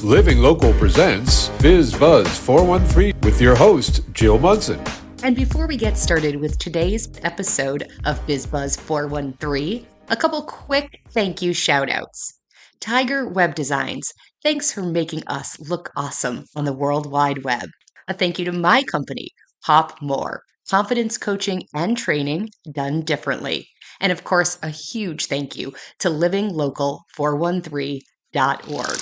Living Local presents Biz Buzz 413 with your host, Jill Munson. And before we get started with today's episode of BizBuzz 413, a couple quick thank you shout outs. Tiger Web Designs, thanks for making us look awesome on the World Wide Web. A thank you to my company, Pop More, confidence coaching and training done differently. And of course, a huge thank you to livinglocal413.org.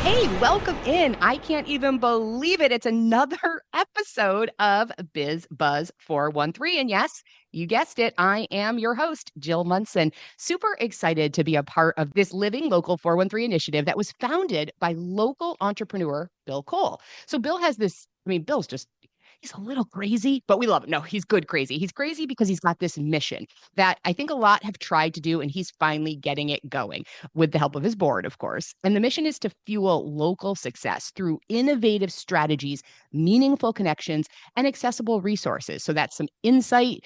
Hey, welcome in. I can't even believe it. It's another episode of Biz Buzz 413. And yes, you guessed it. I am your host, Jill Munson. Super excited to be a part of this Living Local 413 initiative that was founded by local entrepreneur Bill Cole. So Bill has this, Bill's just he's a little crazy, but we love him. No, he's good crazy. He's crazy because he's got this mission that I think a lot have tried to do, and he's finally getting it going with the help of his board, of course. And the mission is to fuel local success through innovative strategies, meaningful connections, and accessible resources. So that's some insight,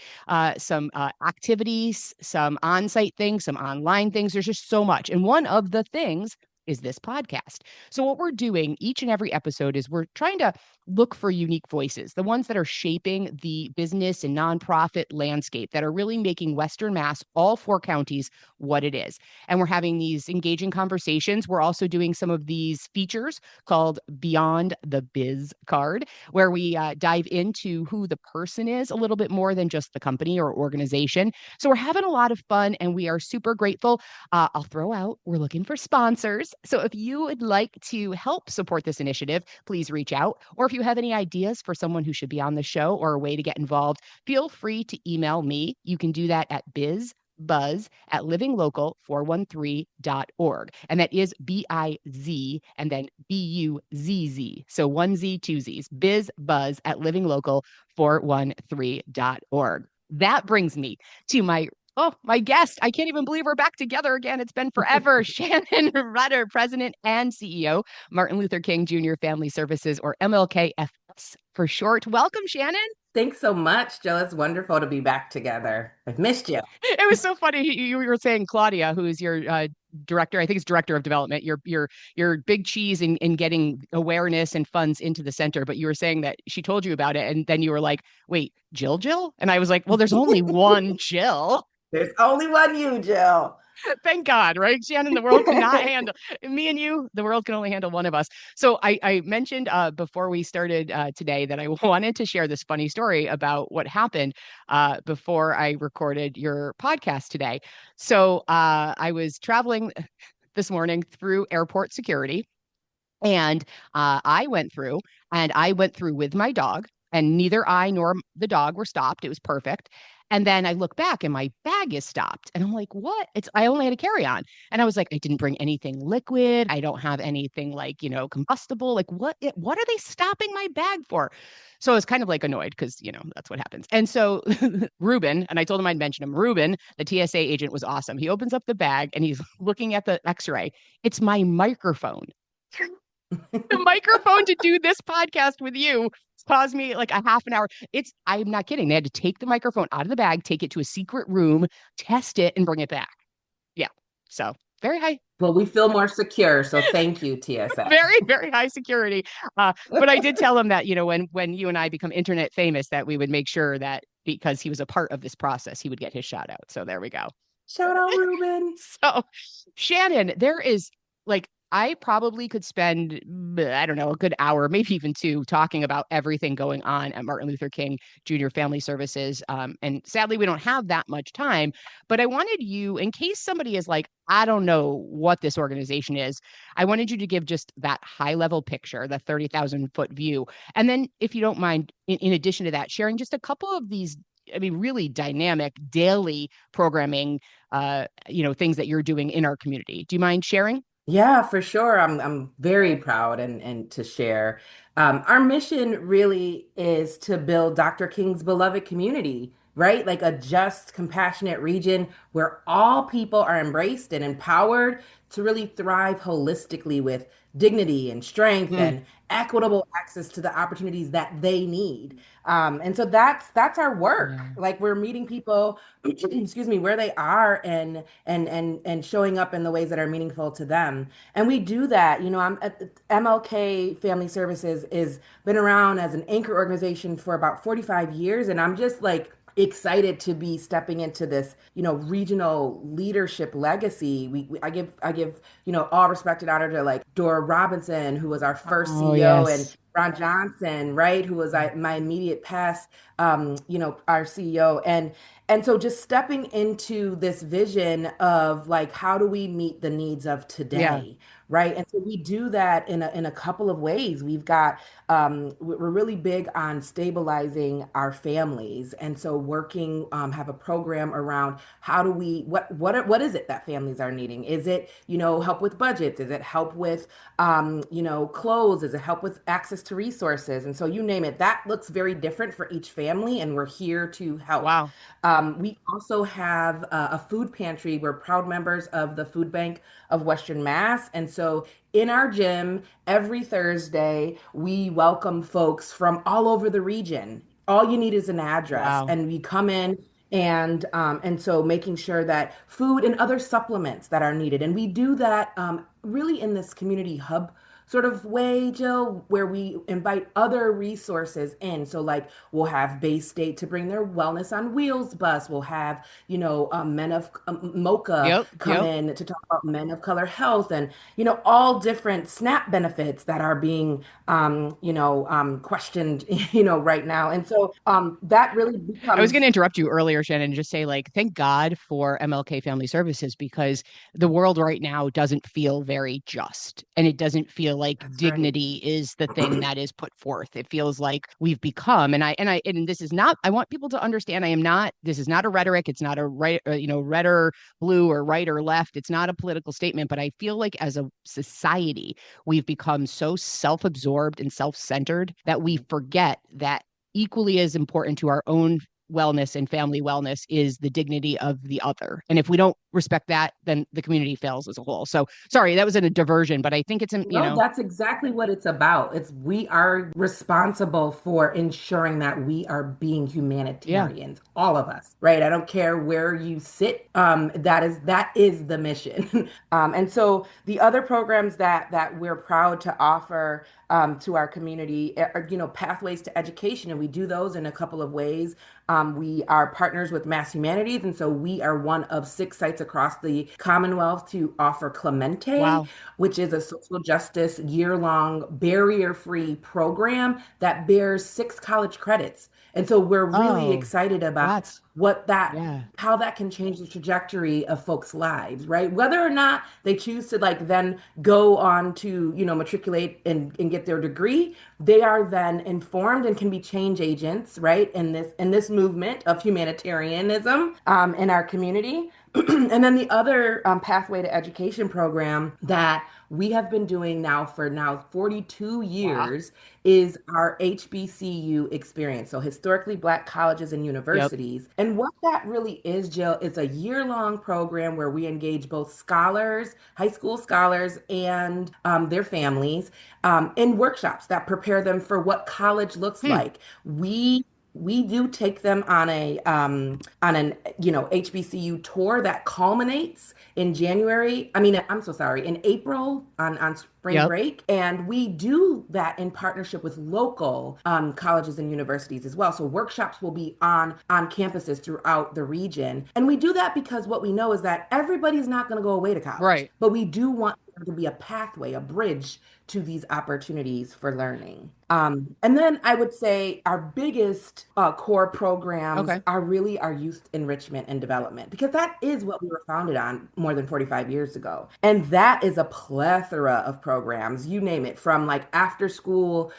some activities, some on-site things, some online things. There's just so much. And one of the things is this podcast. So what we're doing each and every episode is we're trying to look for unique voices, the ones that are shaping the business and nonprofit landscape that are really making Western Mass, all four counties, what it is. And we're having these engaging conversations. We're also doing some of these features called Beyond the Biz card, where we dive into who the person is a little bit more than just the company or organization. So we're having a lot of fun and we are super grateful. I'll throw out, we're looking for sponsors. So if you would like to help support this initiative, please reach out. Or if you have any ideas for someone who should be on the show or a way to get involved, feel free to email me. You can do that at bizbuzz@livinglocal413.org. And that is BIZ and then BUZZ. So 1Z, 2Zs, bizbuzz@livinglocal413.org. That brings me to my guest. I can't even believe we're back together again. It's been forever. Shannon Rudder, President and CEO, Martin Luther King Jr. Family Services, or MLKFS for short. Welcome, Shannon. Thanks so much, Jill. It's wonderful to be back together. I've missed you. It was so funny. You were saying Claudia, who is your director, I think it's director of development, your big cheese in getting awareness and funds into the center. But you were saying that she told you about it, and then you were like, "Wait, Jill?" And I was like, "Well, there's only one Jill." There's only one you, Jill. Thank God, right, Shannon? The world cannot handle me and you. The world can only handle one of us. So I mentioned before we started today that I wanted to share this funny story about what happened before I recorded your podcast today. So I was traveling this morning through airport security, and I went through with my dog, and neither I nor the dog were stopped. It was perfect. And then I look back and my bag is stopped. And I'm like, what? I only had a carry-on. And I was like, I didn't bring anything liquid. I don't have anything like, combustible. Like what are they stopping my bag for? So I was kind of like annoyed because, that's what happens. And so Ruben, and I told him I'd mention him, Ruben, the TSA agent, was awesome. He opens up the bag and he's looking at the x-ray. It's my microphone. The microphone to do this podcast with you caused me like a half an hour. I'm not kidding. They had to take the microphone out of the bag, take it to a secret room, test it, and bring it back. Yeah. So very high. Well, we feel more secure. So thank you, TSA. Very, very high security. But I did tell him that, when you and I become internet famous, that we would make sure that because he was a part of this process, he would get his shout out. So there we go. Shout out, Ruben. So Shannon, there is I probably could spend, I don't know, a good hour, maybe even two, talking about everything going on at Martin Luther King Jr. Family Services. And sadly, we don't have that much time. But I wanted you, in case somebody is like, I don't know what this organization is, I wanted you to give just that high-level picture, the 30,000-foot view. And then, if you don't mind, in addition to that, sharing just a couple of these really dynamic daily programming, things that you're doing in our community. Do you mind sharing? Yeah, for sure. I'm very proud and to share. Our mission really is to build Dr. King's beloved community, right? Like a just, compassionate region where all people are embraced and empowered to really thrive holistically with dignity and strength Mm, and equitable access to the opportunities that they need. And so that's our work. yeah. Like we're meeting people, excuse me, where they are and showing up in the ways that are meaningful to them. And we do that. I'm at MLK Family Services is been around as an anchor organization for about 45 years, and I'm just like excited to be stepping into this, regional leadership legacy. I give, all respect and honor to like Dora Robinson, who was our first Oh, CEO, and yes. Ron Johnson, right, who was my immediate past, our CEO, and so just stepping into this vision of like how do we meet the needs of Yeah. today, right? And so we do that in a couple of ways. We're really big on stabilizing our families, and so working have a program around how do we what is it that families are needing? Is it help with budgets? Is it help with clothes? Is it help with access to resources? And so you name it. That looks very different for each family, and we're here to help. Wow. We also have a food pantry. We're proud members of the Food Bank of Western Mass. And so in our gym, every Thursday, we welcome folks from all over the region. All you need is an address, Wow. and we come in and so making sure that food and other supplements that are needed. And we do that really in this community hub sort of way, Jill, where we invite other resources in. So, like, we'll have Bay State to bring their Wellness on Wheels bus. We'll have, Men of Mocha Yep. come Yep. in to talk about men of color health and, all different SNAP benefits that are being, questioned, right now. And so that really I was going to becomes interrupt you earlier, Shannon, and just say, like, thank God for MLK Family Services because the world right now doesn't feel very just. And it doesn't feel like that's right. dignity is the thing that is put forth. It feels like we've become, and this is not, I want people to understand, this is not a rhetoric. It's not a right, red or blue or right or left. It's not a political statement, but I feel like as a society, we've become so self absorbed and self centered that we forget that equally as important to our own wellness and family wellness is the dignity of the other. And if we don't respect that, then the community fails as a whole. So sorry, that was in a diversion, but I think No, that's exactly what it's about. It's we are responsible for ensuring that we are being yeah. humanitarians, all of us, right? I don't care where you sit. That is the mission. And so the other programs that we're proud to offer to our community are, pathways to education, and we do those in a couple of ways. We are partners with Mass Humanities, and so we are one of 6 sites across the Commonwealth to offer Clemente, Wow. which is a social justice year-long barrier-free program that bears 6 college credits. And so we're really Oh, excited about that's, what that yeah. how that can change the trajectory of folks' lives, right? Whether or not they choose to like then go on to, matriculate and get their degree, they are then informed and can be change agents, right? In this movement of humanitarianism in our community. And then the other pathway to education program that we have been doing now for 42 Wow. years is our HBCU experience. So historically Black colleges and Yep. universities. And what that really is, Jill, is a year-long program where we engage both scholars, high school scholars, and their families in workshops that prepare them for what college looks Hmm. like. We do take them on an HBCU tour that culminates in January. I mean, I'm so sorry, in April on spring Yep. break, and we do that in partnership with local colleges and universities as well. So workshops will be on campuses throughout the region, and we do that because what we know is that everybody's not going to go away to college, Right. but we do want there to be a pathway, a bridge to these opportunities for learning. And then I would say our biggest core programs Okay. are really our youth enrichment and development, because that is what we were founded on more than 45 years ago. And that is a plethora of programs, you name it, from like after school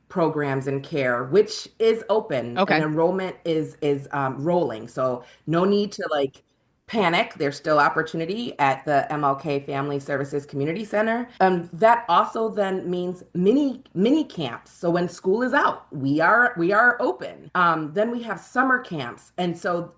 programs and care, which is open and Okay. enrollment is rolling. So no need to like panic. There's still opportunity at the MLK Family Services Community Center. That also then means mini camps. So when school is out, we are open. Then we have summer camps, and so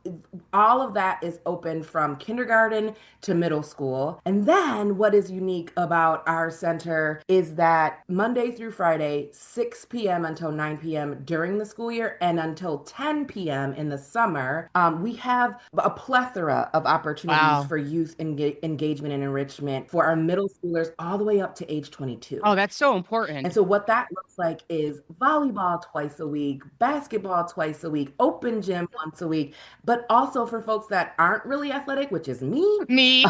all of that is open from kindergarten to middle school. And then what is unique about our center is that Monday through Friday, 6 p.m. until 9 p.m. during the school year and until 10 p.m. in the summer, we have a plethora of opportunities Wow. for youth engagement and enrichment for our middle schoolers all the way up to age Oh, 22. that's so And important. so what that looks like is volleyball twice a week, basketball twice a week, open gym once a week, but also for folks that aren't really athletic, which is me. Me.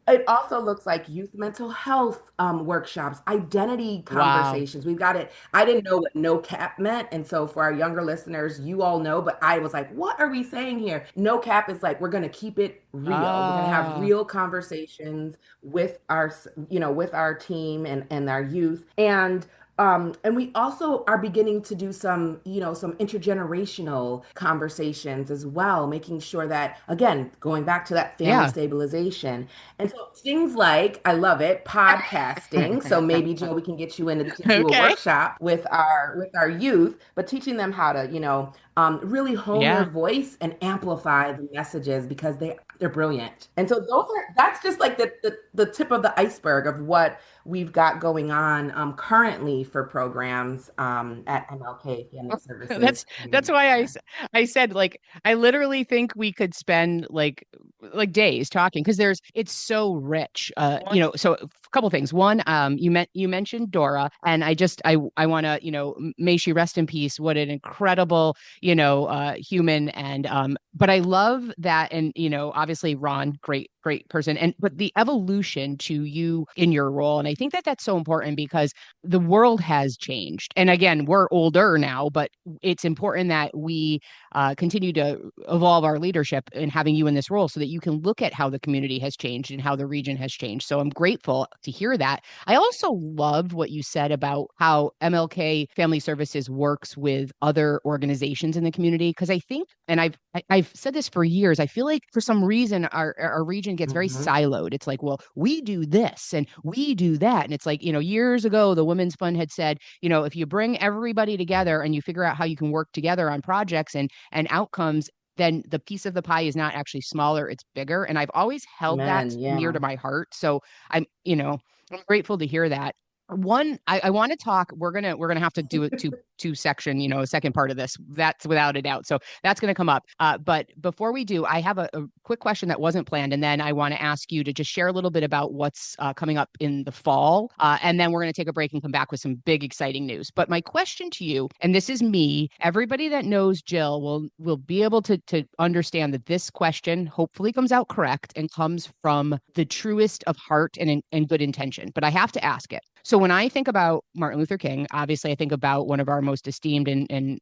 It also looks like youth mental health workshops, identity Wow. conversations. We've got it. I didn't know what no cap meant. And so for our younger listeners, you all know, but I was like, what are we saying here? No cap is like, we're going to keep it real. We're going to have Ah, real conversations with our team and our youth. And we also are beginning to do some intergenerational conversations as well, making sure that, again, going back to that family yeah. stabilization. And so things like, I love it, podcasting. So maybe, Jill, we can get you in to do a Okay. workshop with our youth, but teaching them how to, really hone their Yeah. voice and amplify the messages because they're brilliant. And so that's just like the tip of the iceberg of what we've got going on currently for programs at MLK Family That's Services that's Community why Center. I said like I literally think we could spend like days talking because it's so rich. So a couple things. One, you mentioned Dora, and I want to, may she rest in peace. What an incredible, human. And but I love that. And obviously Ron, great person. And but the evolution to you in your role. And I think that that's so important because the world has changed. And again, we're older now, but it's important that we continue to evolve our leadership and having you in this role so that you can look at how the community has changed and how the region has changed. So I'm grateful to hear that. I also loved what you said about how MLK Family Services works with other organizations in the community because I think, and I've said this for years, I feel like for some reason our region gets very Hmm. siloed. It's like, well, we do this and we do that. And it's like, years ago, the Women's Fund had said, if you bring everybody together and you figure out how you can work together on projects and outcomes, then the piece of the pie is not actually smaller, it's bigger. And I've always held that Amen. near Yeah. to my heart. So I'm grateful to hear that. One, I want to talk. We're gonna have to do a two section, a second part of this. That's without a doubt. So that's gonna come up. But before we do, I have a quick question that wasn't planned, and then I want to ask you to just share a little bit about what's coming up in the fall, and then we're gonna take a break and come back with some big exciting news. But my question to you, and this is me, everybody that knows Jill will be able to understand that this question hopefully comes out correct and comes from the truest of heart and good intention. But I have to ask it. So when I think about Martin Luther King, obviously I think about one of our most esteemed and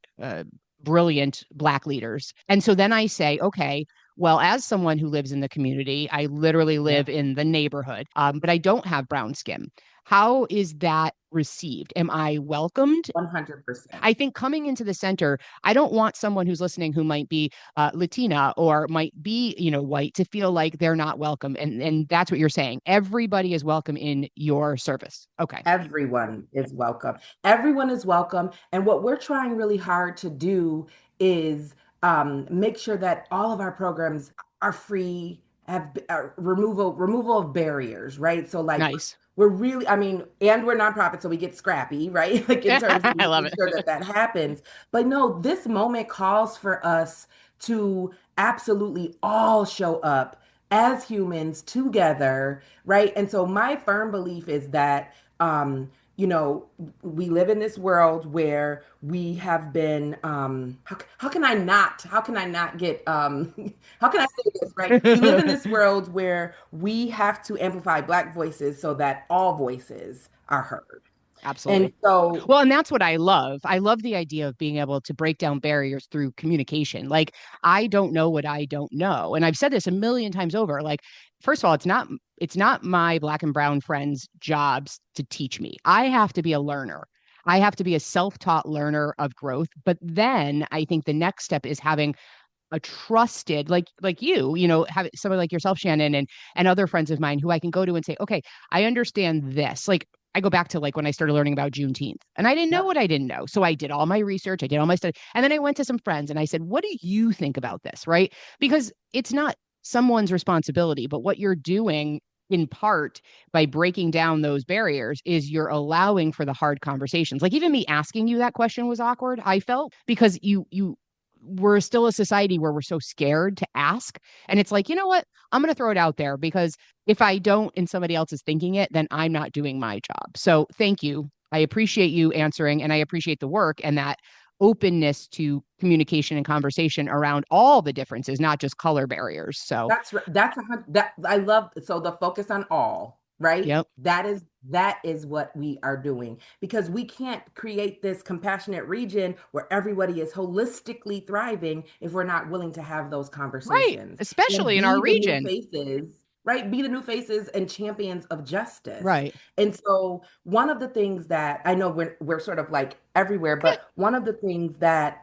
brilliant Black leaders. And so then I say, okay, well, as someone who lives in the community, I literally Yeah. live in the neighborhood, but I don't have brown skin. How is that received? Am I welcomed? 100%. I think coming into the center, I don't want someone who's listening who might be Latina or might be, white to feel like they're not welcome. And that's what you're saying. Everybody is welcome in your service. Okay. Everyone is welcome. Everyone is welcome. And what we're trying really hard to do is make sure that all of our programs are free, have removal of barriers, right? So like Nice. we're really, I mean, and we're nonprofit, so we get scrappy, right? Like in terms of I love making it. sure that that happens. But no, this moment calls for us to absolutely all show up as humans together, right? And so my firm belief is that um, you know, we live in this world where we have been how can I not get how can I say this, right? We live in this world where we have to amplify Black voices so that all voices are heard. And Absolutely. so Well, and that's what I love. I love the idea of being able to break down barriers through communication. Like, I don't know what I don't know. And I've said this a million times over. Like, first of all, it's not my Black and brown friends' jobs to teach me. I have to be a learner. I have to be a self-taught learner of growth. But then I think the next step is having a trusted like you have somebody like yourself, Shannon, and other friends of mine who I can go to and say, okay, I understand this. Like I go back to like when I started learning about Juneteenth and I didn't know Yep. what I didn't know. So I did all my research, I did all my study, and then I went to some friends and I said, what do you think about this? Right? Because it's not someone's responsibility, but what you're doing in part by breaking down those barriers is you're allowing for the hard conversations. Like even me asking you that question was awkward, I felt, because you we're still a society where we're so scared to ask. And it's like, you know what? I'm going to throw it out there because if I don't and somebody else is thinking it, then I'm not doing my job. So thank you. I appreciate you answering and I appreciate the work and that openness to communication and conversation around all the differences, not just color barriers. So, That I love. So the focus on all, right? yep. That is what we are doing because we can't create this compassionate region where everybody is holistically thriving if we're not willing to have those Right. conversations and Especially in our be the new region. faces, right? Be the new faces and champions of justice. Right. And so one of the things that I know we're sort of like everywhere, but one of the things that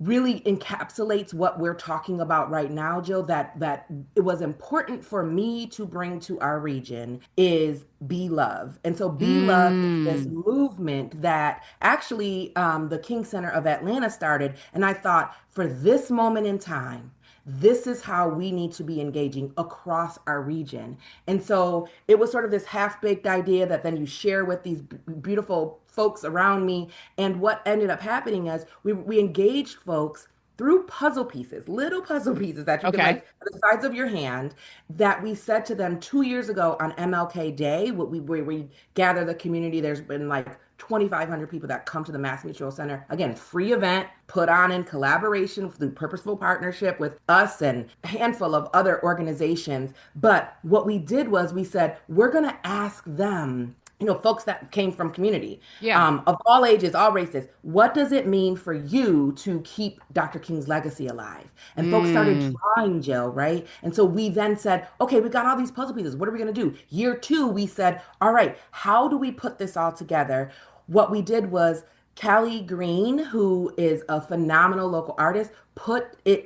really encapsulates what we're talking about right now, Jill, that it was important for me to bring to our region is Be Love. And so Be Love is this Mm, movement that actually the King Center of Atlanta started. And I thought for this moment in time, this is how we need to be engaging across our region. And so it was sort of this half-baked idea that then you share with these beautiful folks around me. And what ended up happening is we engaged folks through puzzle pieces, little puzzle pieces that you can okay. like the size of your hand, that we said to them 2 years ago on MLK Day, where we gather the community. There's been like 2,500 people that come to the Mass Mutual Center. Again, free event put on in collaboration through purposeful partnership with us and a handful of other organizations. But what we did was we said, we're going to ask them, folks that came from community, Yeah. of all ages, all races, what does it mean for you to keep Dr. King's legacy alive? And folks started Mm, drawing, Jill, right? And so we then said, okay, we got all these puzzle pieces. What are we going to do? Year two, we said, all right, how do we put this all together? What we did was Callie Green, who is a phenomenal local artist, put a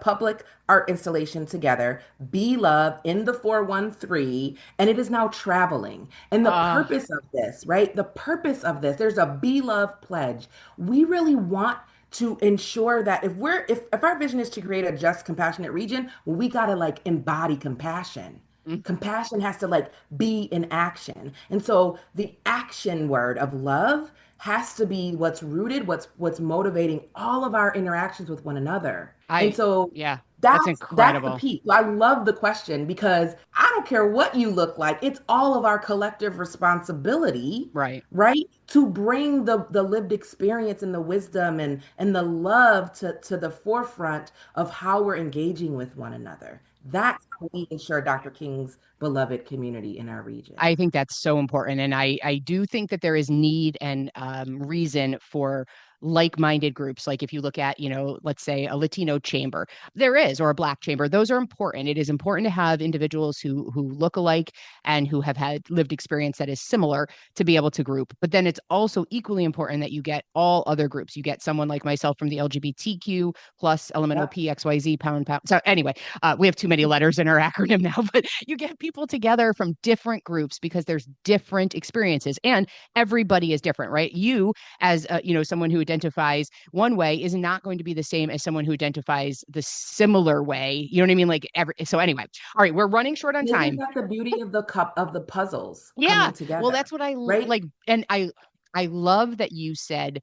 public art installation together, Be Love in the 413, and it is now traveling. And the uh, purpose of this, right? The purpose of this, there's a Be Love pledge. We really want to ensure that if our vision is to create a just, compassionate region, we gotta like embody compassion. mm, Compassion has to like be in action. And so the action word of love has to be what's rooted, what's motivating all of our interactions with one another. And I, so yeah, that's that's the incredible. piece. So I love the question because I don't care what you look like. It's all of our collective responsibility, Right. right? To bring the lived experience and the wisdom and the love to the forefront of how we're engaging with one another. That's how we ensure Dr. King's beloved community in our region. I think that's so important. And I do think that there is need and reason for like-minded groups. Like if you look at, let's say a Latino chamber, there is, or a Black chamber, those are important. It is important to have individuals who look alike and who have had lived experience that is similar to be able to group. But then it's also equally important that you get all other groups. You get someone like myself from the LGBTQ plus elemental Yep. P, XYZ, pound, pound. So anyway, we have too many letters in our acronym now, but you get people together from different groups because there's different experiences and everybody is different, right? You as someone who identifies one way is not going to be the same as someone who identifies the similar way. You know what I mean? Like so anyway, all right, we're running short on Isn't time. that the beauty of the cup of the puzzles Yeah. coming Well, together, that's what I right? like. And I love that you said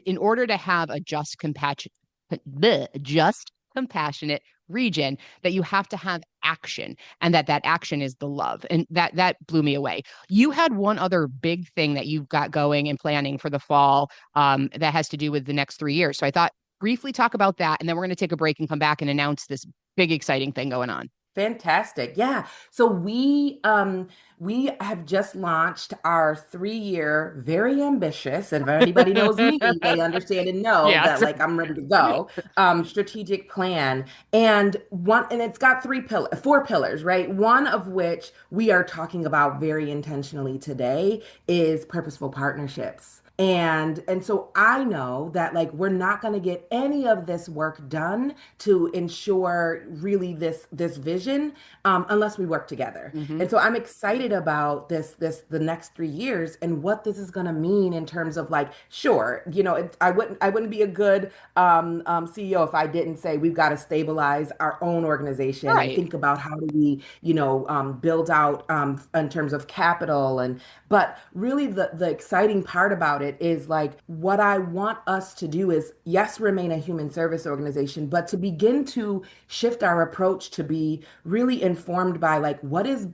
in order to have a just compassionate region that you have to have action and that action is the love and that blew me away. You had one other big thing that you've got going and planning for the fall that has to do with the next 3 years, so I thought briefly talk about that and then we're going to take a break and come back and announce this big exciting thing going on. Fantastic. Yeah. So we have just launched our 3-year, very ambitious, and if anybody knows me, they understand and know that Yes. like I'm ready to go, strategic plan. And it's got four pillars, right? One of which we are talking about very intentionally today is purposeful partnerships. And so I know that like we're not going to get any of this work done to ensure really this vision unless we work together. Hmm. And so I'm excited about the next 3 years and what this is going to mean in terms of like, sure, I wouldn't be a good CEO if I didn't say we've got to stabilize our own organization and Right. think about how do we, build out in terms of capital. And but really the exciting part about it is like what I want us to do is, yes, remain a human service organization, but to begin to shift our approach to be really informed by like what is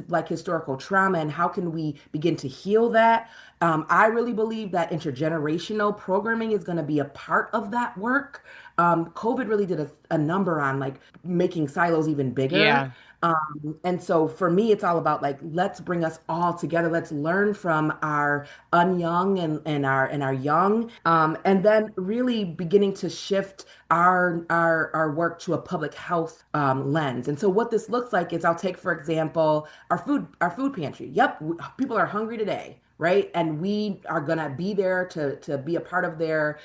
like historical trauma and how can we begin to heal that. I really believe that intergenerational programming is going to be a part of that work. COVID really did a number on like making silos even bigger. Yeah. And so for me, it's all about like, let's bring us all together. Let's learn from our unyoung and our young, and then really beginning to shift our work to a public health lens. And so what this looks like is, I'll take for example our food pantry. Yep, people are hungry today, right? And we are gonna be there to be a part of their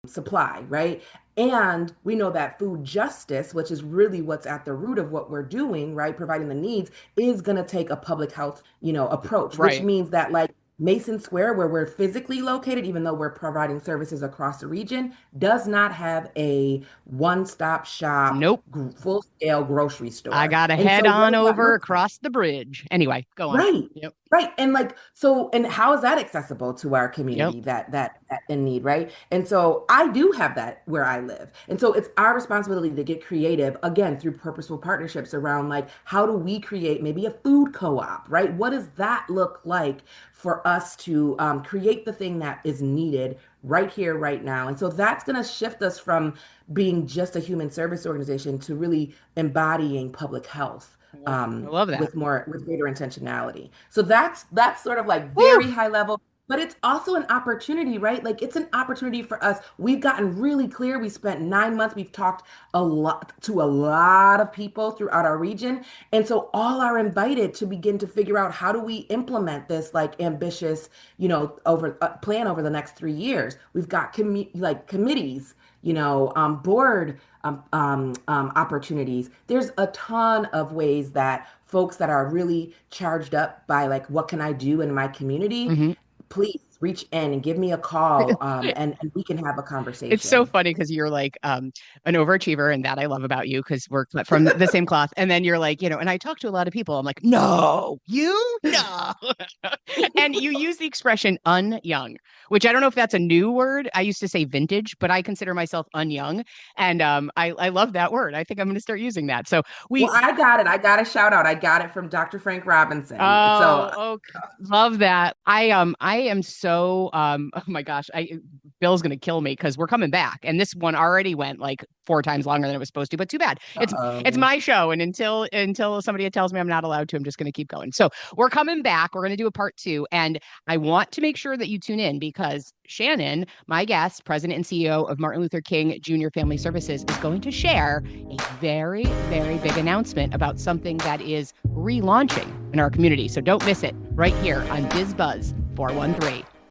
supply, right? And we know that food justice, which is really what's at the root of what we're doing, right? Providing the needs is going to take a public health, approach, which Right. means that like Mason Square, where we're physically located, even though we're providing services across the region, does not have a one-stop shop, Nope. full-scale grocery I store. got to And head so what on does that over look like? across the bridge. Anyway, go on. Right. Yep. Right. And like so and how is that accessible to our Yep. community that in need, right? And so I do have that where I live. And so it's our responsibility to get creative again through purposeful partnerships around like how do we create maybe a food co-op, right? What does that look like for us to create the thing that is needed right here, right now? And so that's going to shift us from being just a human service organization to really embodying public health I love that. with greater intentionality. So that's sort of like Woo! very high level, but it's also an opportunity, right? Like it's an opportunity for us. We've gotten really clear. We spent 9 months. We've talked a lot to a lot of people throughout our region. And so all are invited to begin to figure out how do we implement this like ambitious, over plan over the next 3 years. We've got like committees, board opportunities. There's a ton of ways that folks that are really charged up by like, what can I do in my community? Mhm. Please reach in and give me a call, and we can have a It's so conversation. funny because you're like an overachiever, and that I love about you because we're cut from the same cloth. And then you're like, and I talk to a lot of people. I'm like, no, no. And you use the expression unyoung, which I don't know if that's a new word. I used to say vintage, but I consider myself unyoung. And I love that word. I think I'm going to start using that. So we, Well, I got it. I got a shout out. I got it from Dr. Frank Robinson. So, oh, love that. I am so oh my gosh, I Bill's gonna kill me because we're coming back, and this one already went like 4 times longer than it was supposed to, but too bad. It's uh-oh. my show, and until somebody tells me I'm not allowed to, I'm just gonna keep going. So we're coming back. We're gonna do a part two, and I want to make sure that you tune in because Shannon, my guest, president and CEO of Martin Luther King Jr. Family Services, is going to share a very, very big announcement about something that is relaunching in our community. So don't miss it right here on Biz Buzz 413.